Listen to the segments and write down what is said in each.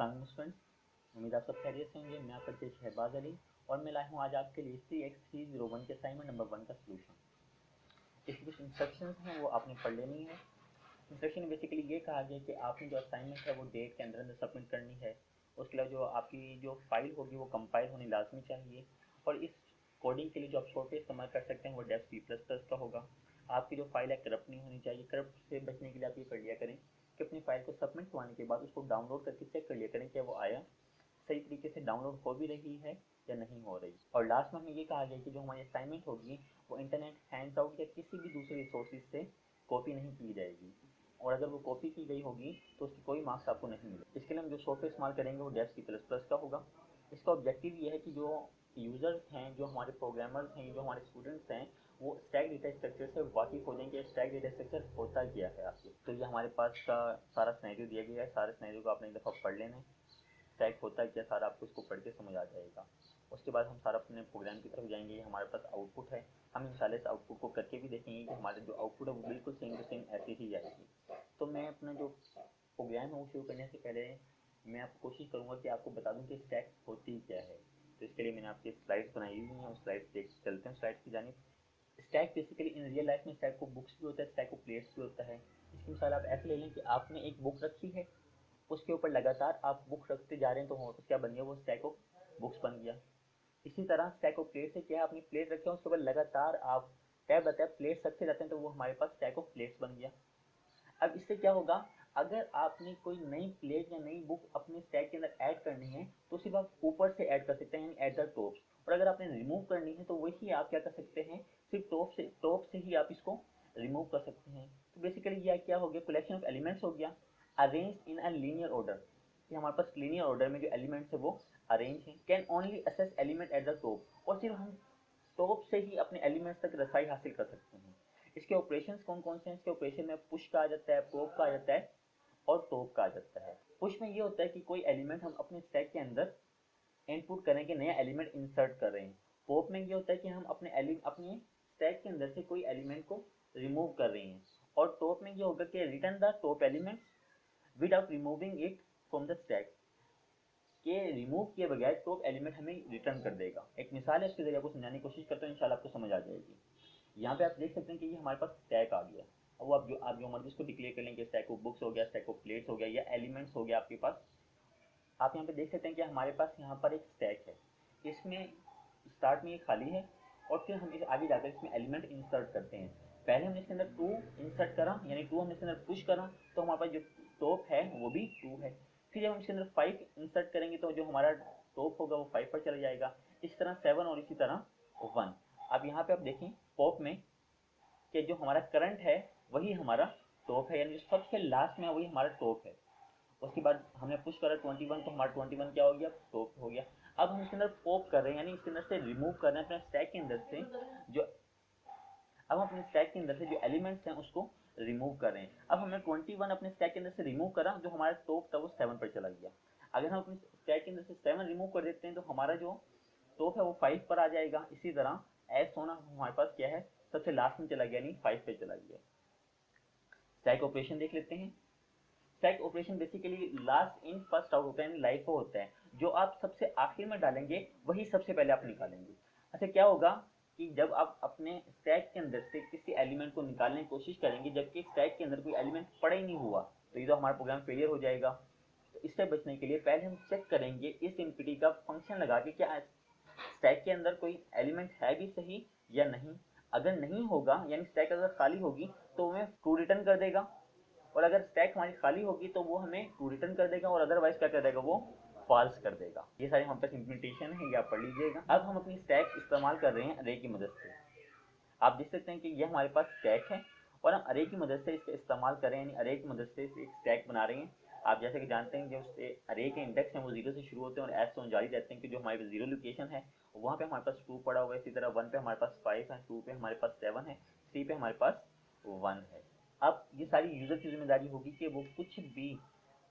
अस्सलाम स्टूडेंट्स, उम्मीद आप सब खैरियत से होंगे। मैं आपका टीचर शहबाज अली और मैं लाया हूँ आज आपके लिए CX301 के असाइनमेंट नंबर 1 का सोल्यूशन। इसकी कुछ इंस्ट्रक्शंस हैं वो आपने पढ़ लेनी है। इंस्ट्रक्शन बेसिकली ये कहा गया कि आपने जो असाइनमेंट है वो डेट के अंदर अंदर सबमिट करनी है। उसके अलावा जो आपकी जो फाइल होगी वो कंपाइल होनी लाजमी चाहिए और इस कोडिंग के लिए जो आप सॉफ्टवेयर इस्तेमाल कर सकते हैं वो डेव C++ का होगा। आपकी जो फाइल है करप्ट नहीं होनी चाहिए। करप्ट से बचने के लिए आप ये कर लिया करें कि अपनी फाइल को सबमिट करवाने के बाद उसको डाउनलोड करके चेक कर लिया करें कि वो आया सही तरीके से डाउनलोड हो भी रही है या नहीं हो रही। और लास्ट में हमें ये कहा गया कि जो हमारी असाइनमेंट होगी वो इंटरनेट हैंड्स आउट या किसी भी दूसरे रिसोर्सेज से कॉपी नहीं की जाएगी और अगर वो कॉपी की गई होगी तो उसकी कोई मार्क्स आपको नहीं मिले। इसके लिए हम जो सॉफ्टवेयर इस्तेमाल करेंगे वो डेव C++ का होगा। इसका ऑब्जेक्टिव ये है कि जो यूज़र्स हैं, जो हमारे प्रोग्रामर्स हैं, जो हमारे स्टूडेंट्स हैं, वो स्टैक डेटा स्ट्रक्चर से वाकिफ हो जाएंगे। स्टैक डेटा स्ट्रक्चर होता क्या है आपके। तो ये हमारे पास का सारा सिनेरियो दिया गया है। सारे सिनेरियो को आपने एक दफ़ा पढ़ लेना है। स्टैक होता क्या सारा आपको इसको पढ़ के समझ आ जाएगा। उसके बाद हम सारा अपने प्रोग्राम की तरफ जाएंगे। हमारे पास आउटपुट है, हम इंशाल्लाह इस आउटपुट को करके भी देखेंगे कि हमारे जो आउटपुट है वो बिल्कुल सेम टू सेम ऐसे ही आएगी। तो मैं अपना जो प्रोग्राम है वो शुरू करने से पहले मैं आपको कोशिश करूँगा कि आपको बता दूँ कि स्टैक होती क्या है। तो इसके लिए मैंने आपकी स्लाइड्स बनाई हुई हैं, उस स्लाइड्स देख चलते हैं स्लाइड्स की जानिब। Stack basically in real life में स्टैक को बुक्स भी होता है, स्टैक को प्लेट्स भी होता है। इसकी मिसाल आप ऐसे ले लें कि आपने एक बुक रखी है, उसके ऊपर लगातार आप बुक रखते जा रहे हैं तो क्या बन गया, वो स्टैक ऑफ बुक्स बन गया। इसी तरह स्टैक ऑफ प्लेट्स से क्या है, अपनी प्लेट रखे हैं उसके ऊपर लगातार आप टैब बताए प्लेट्स रखते जाते हैं तो वो हमारे पास स्टैक ऑफ प्लेट्स बन गया। अब इससे क्या होगा, अगर आपने कोई नई प्लेट या नई बुक अपने स्टैक के अंदर ऐड करनी है तो सिर्फ आप ऊपर से ऐड कर सकते हैं, यानी एट द टॉप। और अगर आपने रिमूव करनी है तो वही आप क्या कर सकते हैं, सिर्फ टॉप से ही आप इसको रिमूव कर सकते हैं। तो बेसिकली यह क्या हो गया, कलेक्शन ऑफ एलिमेंट्स हो गया, arrange in a linear order. कि हमारे पास लीनियर ऑर्डर में जो एलिमेंट्स है वो अरेंज है। Can only assess element at the top, और सिर्फ हम टॉप से ही अपने एलिमेंट्स तक रसाई हासिल कर सकते हैं। इसके ऑपरेशंस कौन कौन से हैं, इसके ऑपरेशन में पुश का आ जाता है, पॉप का आ जाता है और टॉप का आ जाता है। पुश में ये होता है कि कोई एलिमेंट हम अपने स्टैक के अंदर इनपुट करें कि नया एलिमेंट इंसर्ट कर रहे हैं। पॉप में ये होता है कि हम अपने स्टैक के अंदर से कोई एलिमेंट को रिमूव कर रहे हैं। और टॉप में ये होगा कि return the top element without removing it from the stack, के रिमूव किए बगैर टॉप एलिमेंट हमें रिटर्न कर देगा। एक मिसाल है, इसके जरिए आपको समझाने की कोशिश करता हूँ, इंशाल्लाह आपको समझ आ जाएगी। यहाँ पे आप देख सकते हैं कि ये हमारे पास स्टैक आ गया। अब आप जो मर्जी इसको डिक्लेयर कर लेंगे, स्टैक ऑफ बुक्स हो गया, स्टैक ऑफ प्लेट्स हो गया या एलिमेंट्स हो गया आपके पास। आप यहाँ पे देख सकते हैं कि हमारे पास यहाँ पर एक स्टैक है, इसमें स्टार्ट में ये खाली है और फिर हम इस आगे जाकर इसमें एलिमेंट इंसर्ट करते हैं। पहले हमने इसके अंदर 2 इंसर्ट करा, यानी 2 हमने इसके अंदर पुश करा तो हमारे पास जो टॉप है वो भी 2 है। फिर जब हम इसके अंदर 5 इंसर्ट करेंगे तो जो हमारा टॉप होगा वो 5 पर चला जाएगा। इस तरह 7 और इसी तरह 1। अब यहाँ पे आप देखें पॉप में कि जो हमारा करंट है वही हमारा टॉप है, यानी सबसे लास्ट में वही हमारा टॉप है। उसके बाद हमने पुश करा 21 तो हमारा 21 क्या हो गया, टॉप हो गया। अब हम इसके अंदर पॉप कर रहे हैं, यानी इसके अंदर से रिमूव कर रहे हैं अपने स्टैक के अंदर से जो अब हम अपने स्टैक के अंदर से जो एलिमेंट्स हैं उसको रिमूव कर रहे हैं। अब हमने 21 अपने स्टैक के अंदर से रिमूव करा, जो हमारा टॉप था वो 7 पर चला गया। अगर हम अपने स्टैक के अंदर से 7 रिमूव कर देते हैं तो हमारा जो टॉप है वो 5 पर आ जाएगा। इसी तरह एस होना हमारे पास क्या है, सबसे लास्ट में चला गया, यानी 5 पे चला गया। स्टैक ऑपरेशन देख लेते हैं। Stack operation basically last in first out होता है, यानी लाइफो होता है। जो आप सबसे आखिर में डालेंगे वही सबसे पहले आप निकालेंगे। अच्छा क्या होगा कि जब आप अपने स्टैक के अंदर से किसी एलिमेंट को निकालने की कोशिश करेंगे जबकि स्टैक के अंदर कोई एलिमेंट पड़ा ही नहीं हुआ तो ये तो हमारा प्रोग्राम फेलियर हो जाएगा। तो इससे बचने के लिए पहले हम चेक करेंगे इस एमपीटी का फंक्शन लगा के क्या स्टैक के अंदर कोई एलिमेंट है भी सही या नहीं। अगर नहीं होगा, यानी स्टैक अगर खाली होगी तो हमें ट्रू रिटर्न कर देगा, और अगर स्टैक हमारी खाली होगी तो वो हमें ट्रू रिटर्न कर देगा, और अदरवाइज क्या कर देगा, वो फॉल्स कर देगा। ये सारी हमारे पास इम्प्लीमेंटेशन है, ये आप पढ़ लीजिएगा। अब हम अपनी स्टैक इस्तेमाल कर रहे हैं अरे की मदद से। आप देख सकते हैं कि ये हमारे पास स्टैक है और हम अरे की मदद से इसका इस्तेमाल कर रहे हैं, यानी अरे की मदद से एक स्टैक बना रहे हैं। आप जैसे कि जानते हैं जो अरे के इंडेक्स हैं वो 0 से शुरू होते हैं और एस से जारी रहते हैं कि जो हमारे 0 लोकेशन है वहाँ पे हमारे पास 2 पड़ा हुआ है। इसी तरह 1 पे हमारे पास 5 है, 2 पे हमारे पास 7 है, 3 पे हमारे पास 1 है। अब ये सारी यूजर की जिम्मेदारी होगी कि वो कुछ भी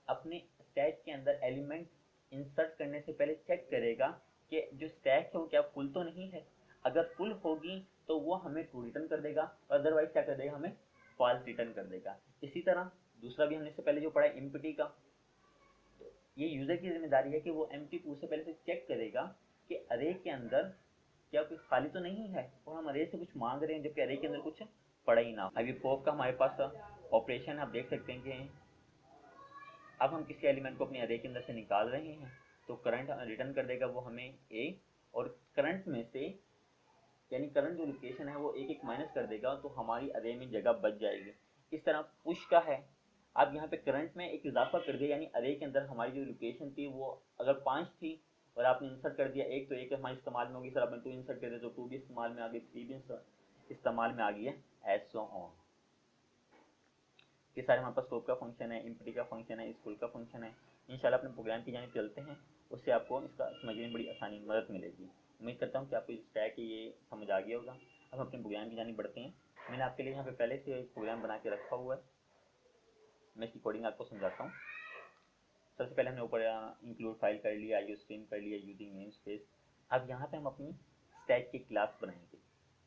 अपने स्टैक के अंदर एलिमेंट इंसर्ट करने से पहले चेक करेगा कि जो स्टैक है वो क्या फुल तो नहीं है। अगर फुल होगी तो वो हमें ट्रू रिटर्न कर देगा, अदरवाइज क्या कर देगा, हमें फॉल्स रिटर्न कर देगा। इसी तरह दूसरा भी हमने इससे पहले जो पढ़ा है एम्प्टी का, ये यूज़र की जिम्मेदारी है कि वो empty2 से पहले से चेक करेगा कि अरे के अंदर क्या कुछ खाली तो नहीं है और हम अरे से कुछ मांग रहे हैं जबकि अरे के अंदर कुछ पड़ा ही ना। अभी पॉप का हमारे पास ऑपरेशन आप देख सकते हैं कि अब हम किसी एलिमेंट को अपने अरे के अंदर से निकाल रहे हैं तो करंट रिटर्न कर देगा वो हमें ए, और करंट में से यानी करंट जो लोकेशन है वो एक एक माइनस कर देगा तो हमारी अरे में जगह बच जाएगी। इस तरह पुश का है, आप यहाँ पे करंट में एक इजाफा कर दिया, यानी अरे के अंदर हमारी जो लोकेशन थी वो अगर 5 थी और आपने इंसर्ट कर दिया 1 तो 1 हमारे इस्तेमाल में होगी, सर आपने 2 इंसर्ट कर दिया तो 2 भी इस्तेमाल में आ गई, 3 भी इस्तेमाल में आ गई है, एज सो ऑन। ये सारे हमारे पास स्कोप का फंक्शन है, इम्पटी का फंक्शन है, स्कूल का फंक्शन है। इंशाल्लाह अपने प्रोग्राम की जानिब चलते हैं, उससे आपको इसका समझने में बड़ी आसानी मदद मिलेगी। उम्मीद करता हूँ कि आपको इस स्टैक ये समझ आ गया होगा। अब हम अपने प्रोग्राम की जानिब बढ़ते हैं। मैंने आपके लिए यहाँ पे पहले से एक प्रोग्राम बना के रखा हुआ है, मैं इसकी कोडिंग आपको समझाता हूँ। सबसे पहले हमने ऊपर इंक्लूड फाइल कर लिया, आईओ स्ट्रीम कर लिया यूजिंग नेम स्पेस। अब यहाँ पे हम अपनी स्टैक की क्लास बनाएंगे,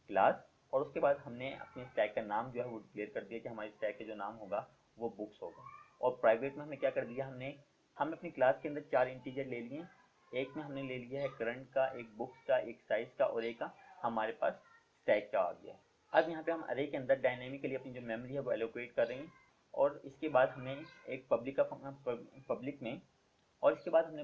क्लास, और उसके बाद हमने अपने स्टैक का नाम जो है वो डिक्लेयर कर दिया कि हमारे स्टैक का जो नाम होगा वो बुक्स होगा। और प्राइवेट में हमने क्या कर दिया, हमने अपनी क्लास के अंदर 4 इंटीजर ले लिए। एक में हमने ले लिया है करंट का, एक बुक्स का, एक साइज का और एक का हमारे पास स्टैक का आ गया। अब यहाँ पे हम अरे के अंदर डायनेमिकली अपनी जो मेमोरी है वो एलोकेट कर रहे हैं, और इसके बाद हमने एक पब्लिक में, और इसके बाद हमने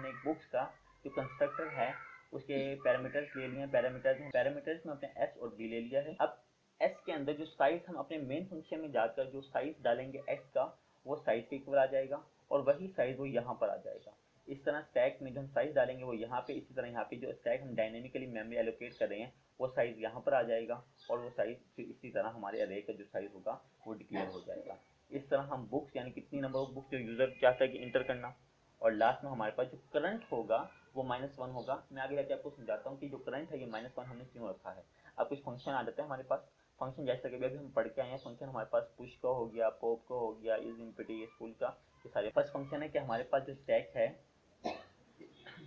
एक बुक्स का जो कंस्ट्रक्टर है उसके पैरामीटर्स ले लिए हैं। पैरामीटर्स में अपने एस और बी ले लिया है। अब एस के अंदर जो साइज हम अपने मेन फंक्शन में जाकर जो साइज डालेंगे एक्स का, वो साइज के इक्वल आ जाएगा और वही साइज वो यहाँ पर आ जाएगा। इस तरह स्टैक में जो हम साइज डालेंगे वो यहाँ पे, इसी तरह यहाँ पे जो स्टैक हम डायनेमिकली मेमोरी एलोकेट कर रहे हैं वो साइज यहाँ पर आ जाएगा और वो साइज फिर इसी तरह हमारे अरे का जो साइज होगा वो डिक्लेयर हो जाएगा। इस तरह हम बुक्स यानी कितनी नंबर ऑफ बुक्स जो यूजर चाहता है कि इंटर करना, और लास्ट में हमारे पास जो करंट होगा वो -1 होगा। मैं आगे जाके आपको समझाता हूँ कि जो करंट है ये -1 हमने क्यों रखा है। अब कुछ फंक्शन आ जाते हैं हमारे पास। फंक्शन जैसे कि अभी हम पढ़ के आए हैं, फंक्शन हमारे पास पुश का हो गया, पॉप का हो गया, इज इम्पटी, स्कूल का, ये सारे। फर्स्ट फंक्शन है कि हमारे पास जो स्टैक है,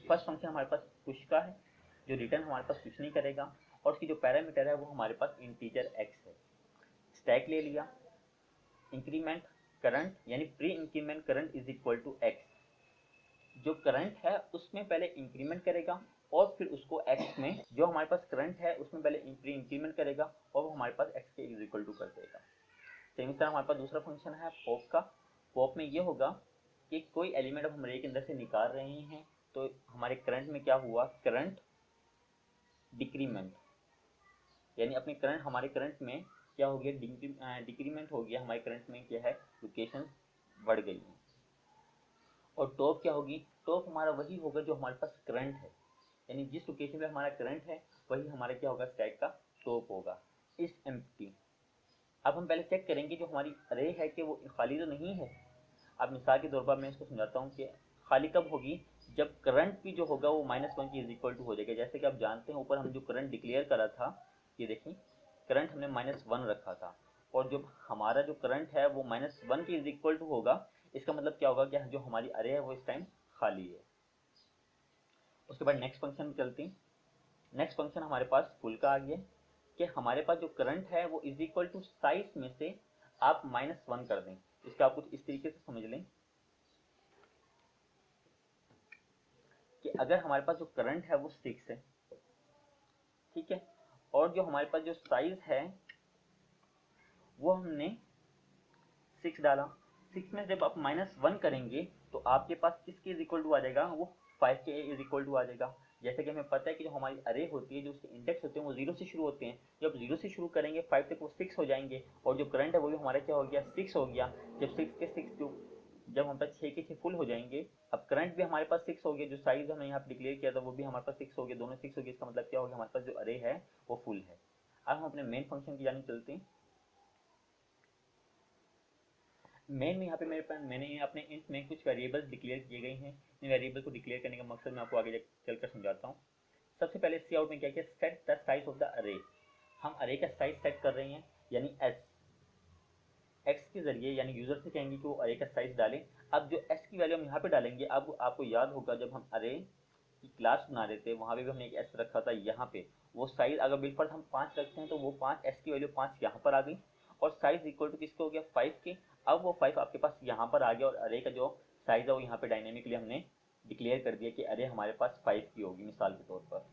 फर्स्ट फंक्शन हमारे पास पुश का है जो रिटर्न हमारे पास कुछ नहीं करेगा, और उसकी जो पैरामीटर है वो हमारे पास इंटीजर एक्स है। स्टैक ले लिया, इंक्रीमेंट करंट यानी pre increment current is equal to x. जो करंट है उसमें पहले इंक्रीमेंट करेगा और फिर उसको एक्स में, जो हमारे पास करंट है उसमें पहले प्री इंक्रीमेंट करेगा और वो हमारे पास एक्स के इज इक्वल टू कर देगा। सेम इस तरह हमारे पास दूसरा फंक्शन है पॉप का। पॉप में ये होगा कि कोई एलिमेंट हम अरे के अंदर से निकाल रहे हैं तो हमारे करंट में क्या हुआ, करंट डिक्रीमेंट, यानी अपने करंट, हमारे करंट में क्या हो गया, डिक्रीमेंट हो गया। हमारे करंट में क्या है, लोकेशन बढ़ गई है। और टॉप क्या होगी, टॉप हमारा वही होगा जो हमारे पास करंट है, यानी जिस लोकेशन पे हमारा करंट है वही हमारा क्या होगा, स्टैक का टॉप होगा। इस एम्प्टी, अब हम पहले चेक करेंगे जो हमारी अरे है कि वो खाली तो नहीं है। अब मिसाल के तौर पर मैं इसको समझाता हूँ कि खाली कब होगी, जब करंट भी जो होगा वो -1 के इज इक्वल टू हो जाएगा। जैसे कि आप जानते हैं ऊपर हम जो करंट डिक्लेयर करा था, ये देखिए करंट हमने -1 रखा था, और जो हमारा जो करंट है वो -1 के इज इक्वल टू होगा। इसका मतलब क्या होगा कि जो हमारी अरे है वो इस टाइम खाली है। उसके बाद नेक्स्ट फंक्शन में चलते हैं। नेक्स्ट फंक्शन हमारे पास फुल का आ गया कि हमारे पास जो करंट है वो इज इक्वल टू साइज में से आप -1 कर दें। इसका आप कुछ इस तरीके से समझ लें कि अगर हमारे पास जो करंट है वो 6 है, ठीक है, और जो हमारे पास जो साइज है वो हमने 6 डाला, 6 में जब आप -1 करेंगे तो आपके पास किसके इज इक्वल टू आ जाएगा, वो 5 के इज इक्वल टू आ जाएगा। जैसे कि हमें पता है कि जो हमारी अरे होती है, जो उसके इंडेक्स होते हैं वो 0 से शुरू होते हैं। जब 0 से शुरू करेंगे 5 तक वो 6 हो जाएंगे, और जो करंट है वो भी हमारा क्या हो गया, 6 हो गया। जब 6 के 6 जो, जब हमारे पास 6 के 6 फुल हो जाएंगे, अब करंट भी हमारे पास 6 हो गया, जो साइज हमने यहाँ पर डिक्लेयर किया था वो भी हमारे पास 6 हो गया, दोनों 6 हो गया। इसका मतलब क्या हो गया, हमारे पास जो अरे है वो फुल है। अब हम अपने मेन फंक्शन की जानिब चलते हैं। मेन में यहाँ पे मैंने अपने इंट में कुछ वेरिएबल्स डिक्लेयर किए गए हैं। इन वेरिएबल को डिक्लेयर करने का मकसद मैं आपको आगे चलकर समझाता हूँ। सबसे पहले सी आउट में क्या किया, set the size of the अरे। हम अरे का साइज सेट कर रहे हैं, यानी एस, एक्स के जरिए, यानी यूजर से कहेंगे कि वो अरे का साइज डालें। अब जो एस की वैल्यू हम यहाँ पे डालेंगे, अब आपको याद होगा जब हम अरे की क्लास बना रहे थे वहाँ पे भी हमने एक एस रखा था। यहाँ पे वो साइज अगर डिफॉल्ट हम 5 रखते हैं तो वो 5 एस की वैल्यू 5 यहाँ पर आ गई, और साइज इक्वल टू किसके हो गया, 5 के। अब वो 5 आपके पास यहाँ पर आ गया और अरे का जो साइज है वो यहाँ पे डायनेमिकली हमने डिक्लेयर कर दिया कि अरे हमारे पास 5 की होगी मिसाल के तौर पर।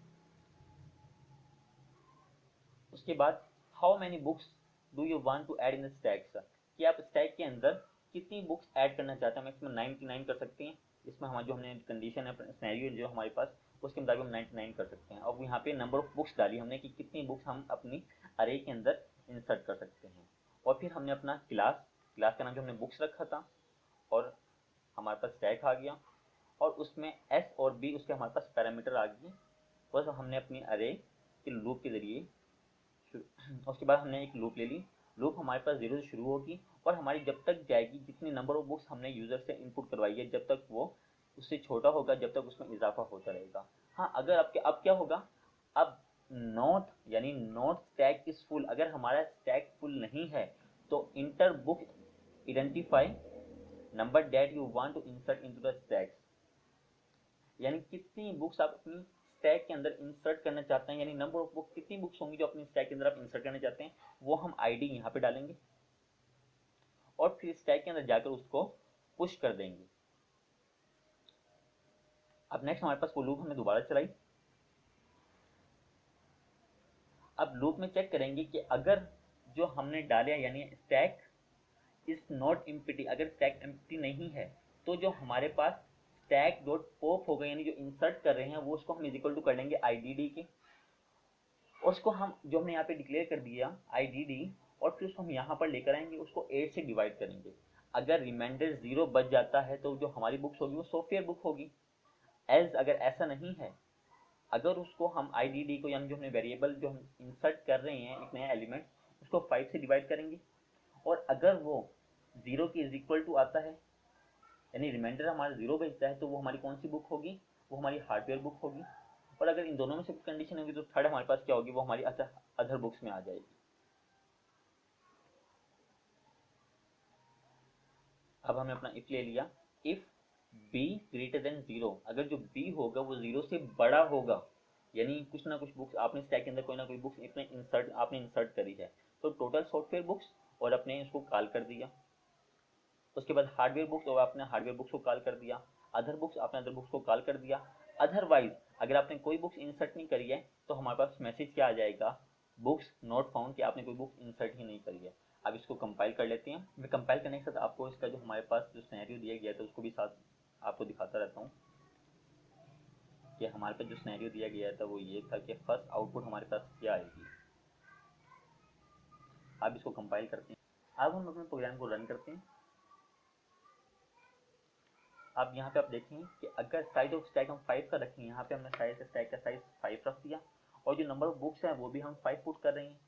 उसके बाद how many books do you want to add in the stacks, कि आप स्टैक के अंदर कितनी बुक्स ऐड करना चाहते हैं। हम इसमें 99 कर सकते हैं, इसमें हमारा जो हमने कंडीशन है सिनेरियो जो हमारे पास उसके मुताबिक हम 99 कर सकते हैं। अब यहाँ पे नंबर ऑफ बुक्स डाली हमने कि कितनी बुक्स हम अपनी अरे के अंदर इंसर्ट कर सकते हैं। और फिर हमने अपना क्लास का नाम जो हमने बुक्स रखा था और हमारे पास स्टैक आ गया और उसमें एस और बी उसके हमारे पास पैरामीटर आ गए। बस हमने अपनी अरे के लूप के जरिए उसके बाद हमने एक लूप ले ली। लूप हमारे पास 0 से शुरू होगी और हमारी जब तक जाएगी जितनी नंबर ऑफ बुक्स हमने यूज़र से इनपुट करवाई है जब तक वो उससे छोटा होगा जब तक उसमें इजाफा होता रहेगा। हाँ, अगर आपके अब क्या होगा, अब नॉट यानी नॉट स्टैक इज फुल, अगर हमारा स्टैक फुल नहीं है तो enter book identify number that you want to insert into the stack, यानी कितनी बुक्स आप अपनी स्टैक के अंदर इंसर्ट करना चाहते हैं, यानी नंबर ऑफ बुक कितनी बुक्स होंगी जो अपनी स्टैक के अंदर आप इंसर्ट करना चाहते हैं, वो हम आईडी यहाँ पे डालेंगे और फिर स्टैक के अंदर जाकर उसको पुश कर देंगे। अब नेक्स्ट हमारे पास वो लूप हमने दोबारा चलाई। अब लूप में चेक करेंगे कि अगर जो हमने डाले यानी स्टैक इज नॉट एम्प्टी, अगर स्टैक एम्प्टी नहीं है तो जो हमारे पास स्टैक डॉट पॉप होगा यानी जो इंसर्ट कर रहे हैं वो उसको हम इज इक्वल टू कर लेंगे आईडीडी के। उसको हम जो हमने यहाँ पे डिक्लेयर कर दिया आईडीडी और फिर उसको हम यहाँ पर लेकर आएंगे, उसको 8 से डिवाइड करेंगे। अगर रिमाइंडर 0 बच जाता है तो जो हमारी बुक्स होगी वो सॉफ्टवेयर बुक होगी। एज अगर ऐसा नहीं है, अगर उसको हम आईडीडी को यानी जो हमने वेरिएबल जो हम इंसर्ट कर रहे हैं एक नया एलिमेंट उसको 5 से डिवाइड करेंगे और अगर वो 0 के इज इक्वल टू आता है यानी रिमाइंडर हमारा 0 भेजता है तो वो हमारी कौन सी बुक होगी, वो हमारी हार्डवेयर बुक होगी। और अगर इन दोनों में से कंडीशन होगी तो थर्ड हमारे पास क्या होगी, वो हमारी अदर बुक्स में आ जाएगी। अब हमने अपना इफ ले लिया, इफ बी ग्रेटर देन 0, अगर जो बी होगा वो 0 से बड़ा होगा यानी कुछ ना कुछ बुक्स आपने स्टैक के अंदर कोई ना कोई बुक्स आपने इंसर्ट करी है तो टोटल सॉफ्टवेयर बुक्स और अपने इसको कॉल कर दिया। उसके बाद हार्डवेयर बुक्स और आपने हार्डवेयर बुक्स को कॉल कर दिया, अदर बुक्स आपने अदर बुक्स को कॉल कर दिया। अदरवाइज अगर आपने कोई बुक्स इंसर्ट नहीं करी है तो हमारे पास मैसेज क्या आ जाएगा, बुक्स नॉट फाउंड, कि आपने कोई बुक इंसर्ट ही नहीं करी है। अब इसको कंपाइल कर लेते हैं। मैं कंपाइल करने के साथ आपको इसका जो हमारे पास जो सिनेरियो दिया गया था उसको भी साथ आपको दिखाता रहता हूँ कि हमारे पास जो सिनेरियो दिया गया था वो ये था कि फर्स्ट आउटपुट हमारे पास क्या आएगी। अब इसको कंपाइल करते हैं। अब हम अपने प्रोग्राम को रन करते हैं। अब यहाँ पे आप देखें कि अगर साइज ऑफ स्टैक हम 5 का रखें, यहाँ पे हमने साइज स्टैक का साइज 5 रख दिया और जो नंबर ऑफ बुक्स हैं वो भी हम 5 पुट कर रहे हैं।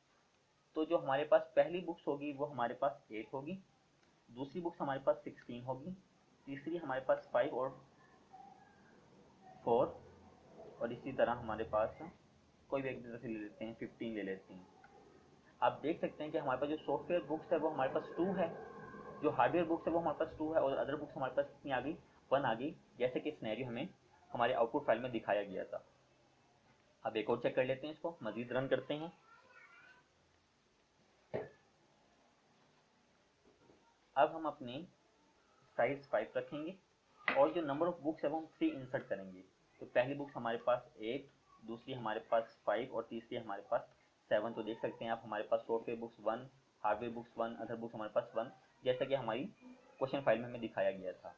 तो जो हमारे पास पहली बुक्स होगी वो हमारे पास 8 होगी, दूसरी बुक्स हमारे पास 16 होगी, तीसरी हमारे पास 5 और 4 और इसी तरह हमारे पास कोई भी एक तरह से ले लेते हैं 15 ले लेते हैं। आप देख सकते हैं कि हमारे पास जो सॉफ्टवेयर बुक्स है वो हमारे पास 2 है, जो हार्डवेयर बुक्स है वो हमारे पास 2 है और अदर बुक्स हमारे पास कितनी आ गई, 1 आ गई, जैसे कि सिनेरियो हमें हमारे आउटपुट फाइल में दिखाया गया था। अब एक और चेक कर लेते हैं, इसको मजीद रन करते हैं। अब हम अपने साइज 5 रखेंगे और जो नंबर ऑफ बुक्स है वो हम 3 इंसर्ट करेंगे। तो पहली बुक्स हमारे पास 8, दूसरी हमारे पास 5 और तीसरी हमारे पास 7। तो देख सकते हैं आप हमारे पास software books 1, hardware books 1, other books हमारे पास 1, जैसा कि हमारी क्वेश्चन फाइल में हमें दिखाया गया था।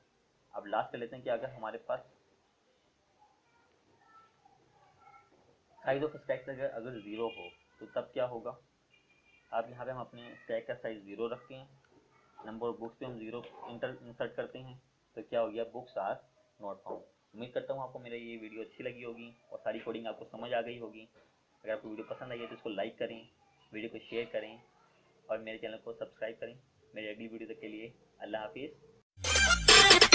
अब लास्ट कर लेते हैं कि अगर हमारे पास साइज ऑफ स्टैक अगर 0 हो तो तब क्या होगा। अब यहाँ पे हम अपने स्टैक का साइज 0 रखते हैं, नंबर ऑफ बुक्स पे हम 0 इंसर्ट करते हैं, तो क्या हो गया, बुक्स आर नॉट फाउंड। उम्मीद करता हूँ आपको मेरा ये वीडियो अच्छी लगी होगी और सारी कोडिंग आपको समझ आ गई होगी। अगर आपको वीडियो पसंद आई है तो इसको लाइक करें, वीडियो को शेयर करें और मेरे चैनल को सब्सक्राइब करें। मेरी अगली वीडियो तक के लिए अल्लाह हाफिज़।